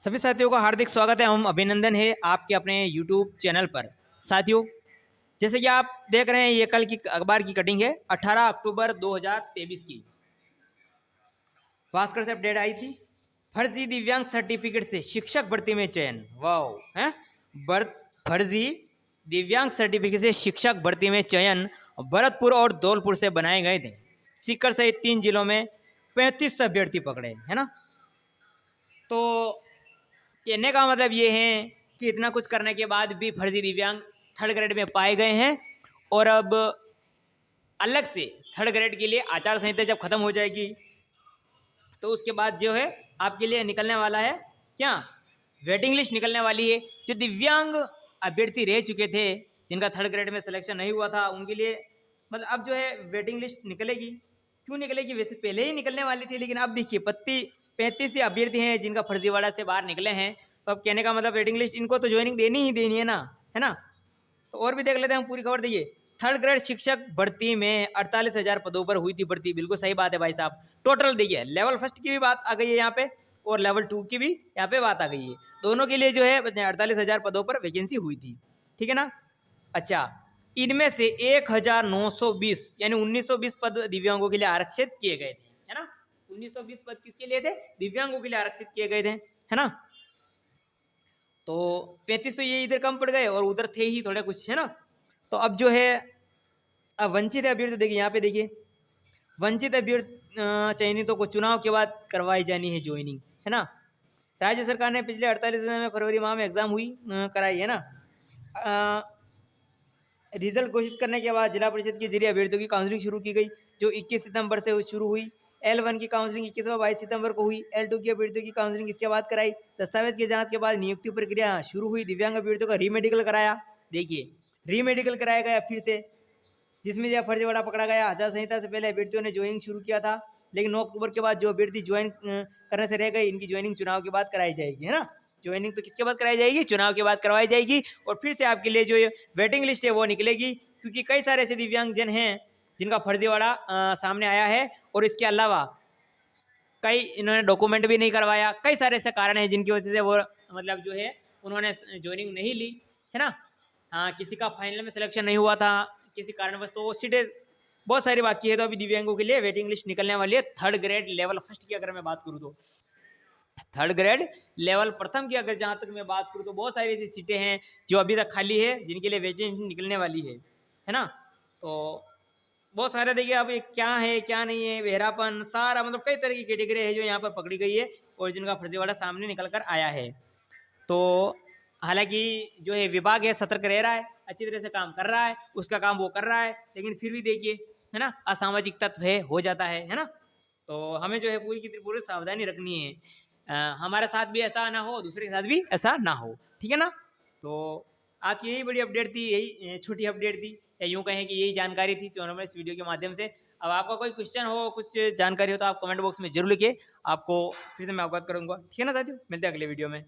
सभी साथियों का हार्दिक स्वागत है। हम अभिनंदन है आपके अपने YouTube चैनल पर। साथियों, जैसे कि आप देख रहे हैं, ये कल की अखबार की कटिंग है 18 अक्टूबर 2023 की। भास्कर से अपडेट आई थी। फर्जी दिव्यांग सर्टिफिकेट से शिक्षक भर्ती में चयन। वाह है। फर्जी दिव्यांग सर्टिफिकेट से शिक्षक भर्ती में चयन भरतपुर और धौलपुर से बनाए गए थे। सीकर सहित 3 जिलों में 35 अभ्यर्थी पकड़े, है ना। तो कहने का मतलब ये है कि इतना कुछ करने के बाद भी फर्जी दिव्यांग थर्ड ग्रेड में पाए गए हैं। और अब अलग से थर्ड ग्रेड के लिए आचार संहिता जब खत्म हो जाएगी तो उसके बाद जो है आपके लिए निकलने वाला है क्या, वेटिंग लिस्ट निकलने वाली है। जो दिव्यांग अभ्यर्थी रह चुके थे, जिनका थर्ड ग्रेड में सिलेक्शन नहीं हुआ था, उनके लिए मतलब अब जो है वेटिंग लिस्ट निकलेगी। क्यों निकलेगी, वैसे पहले ही निकलने वाली थी, लेकिन अब देखिए 35 अभ्यर्थी हैं जिनका फर्जीवाड़ा से बाहर निकले हैं। तो अब कहने का मतलब वेटिंग लिस्ट इनको तो ज्वाइनिंग देनी ही देनी है ना, है ना। तो और भी देख लेते हैं हम पूरी खबर। देखिए, थर्ड ग्रेड शिक्षक भर्ती में 48,000 पदों पर हुई थी भर्ती। बिल्कुल सही बात है भाई साहब। टोटल देखिए, लेवल फर्स्ट की भी बात आ गई है यहाँ पे और लेवल 2 की भी यहाँ पे बात आ गई है। दोनों के लिए जो है 48,000 पदों पर वैकेंसी हुई थी, ठीक है ना। अच्छा, इनमें से 1,920 यानी 1,920 पद दिव्यांगों के लिए आरक्षित किए गए थे, है ना। 1,920 पद किसके लिए थे, दिव्यांगों के लिए आरक्षित किए गए थे, है ना। तो 35 तो ये इधर कम पड़ गए और उधर थे ही थोड़े कुछ, है ना। तो अब जो है अब वंचित अभ्यर्थी देखिए, यहाँ पे देखिए वंचित अभ्यर्थी चयनितों को चुनाव के बाद करवाई जानी है ज्वाइनिंग, है ना। राज्य सरकार ने पिछले 48 दिन में फरवरी माह में एग्जाम हुई कराई, है ना। रिजल्ट घोषित करने के बाद जिला परिषद के जरिए अभ्यर्थियों की काउंसलिंग शुरू की गई, जो 21 सितंबर से शुरू हुई। L1 की काउंसलिंग 21 व 22 सितंबर को हुई। L2 की अभ्यर्थियों की काउंसलिंग इसके बाद कराई। दस्तावेज की जांच के बाद नियुक्ति प्रक्रिया शुरू हुई। दिव्यांग अभ्यर्थियों का रीमेडिकल कराया। देखिए, रीमेडिकल कराया गया फिर से, जिसमें यह फर्जीवाड़ा पकड़ा गया। आचार संहिता से पहले अभ्यर्थियों ने ज्वाइनिंग शुरू किया था, लेकिन 9 अक्टूबर के बाद जो अभ्यर्थी ज्वाइन करने से रह गए, इनकी ज्वाइनिंग चुनाव के बाद कराई जाएगी, है ना। ज्वाइनिंग तो किसके बाद कराई जाएगी, चुनाव के बाद करवाई जाएगी। और फिर से आपके लिए जो वेटिंग लिस्ट है वो निकलेगी, क्योंकि कई सारे ऐसे दिव्यांगजन हैं जिनका फर्जीवाड़ा सामने आया है। और इसके अलावा कई इन्होंने डॉक्यूमेंट भी नहीं करवाया। कई सारे ऐसे कारण हैं जिनकी वजह से वो मतलब जो है उन्होंने ज्वाइनिंग नहीं ली, है ना। हाँ, किसी का फाइनल में सिलेक्शन नहीं हुआ था किसी कारणवश, तो वो सीटें बहुत सारी बाकी है। तो अभी दिव्यांगों के लिए वेटिंग लिस्ट निकलने वाली है। थर्ड ग्रेड लेवल फर्स्ट की अगर मैं बात करूँ तो, थर्ड ग्रेड लेवल प्रथम की अगर जहाँ तक मैं बात करूँ तो बहुत सारी ऐसी सीटें हैं जो अभी तक खाली है, जिनके लिए वेटिंग निकलने वाली है ना। तो बहुत सारे देखिए अब क्या है क्या नहीं है, बहरापन सारा मतलब कई तरह की कैटेगरी है जो यहाँ पर पकड़ी गई है और जिनका फर्जीवाड़ा सामने निकल कर आया है। तो हालांकि जो है विभाग है सतर्क रह रहा है, अच्छी तरह से काम कर रहा है, उसका काम वो कर रहा है, लेकिन फिर भी देखिए, है ना, असामाजिक तत्व है, हो जाता है ना। तो हमें जो है पूरी की पूरी सावधानी रखनी है। हमारे साथ भी ऐसा ना हो, दूसरे के साथ भी ऐसा ना हो, ठीक है ना। तो आज की यही बड़ी अपडेट थी, यही छोटी अपडेट थी, या यूँ कहें कि यही जानकारी थी जो हमें इस वीडियो के माध्यम से। अब आपका कोई क्वेश्चन हो, कुछ जानकारी हो तो आप कमेंट बॉक्स में जरूर लिखिए, आपको फिर से मैं अवगत करूंगा, ठीक है ना साथियों। मिलते हैं अगले वीडियो में।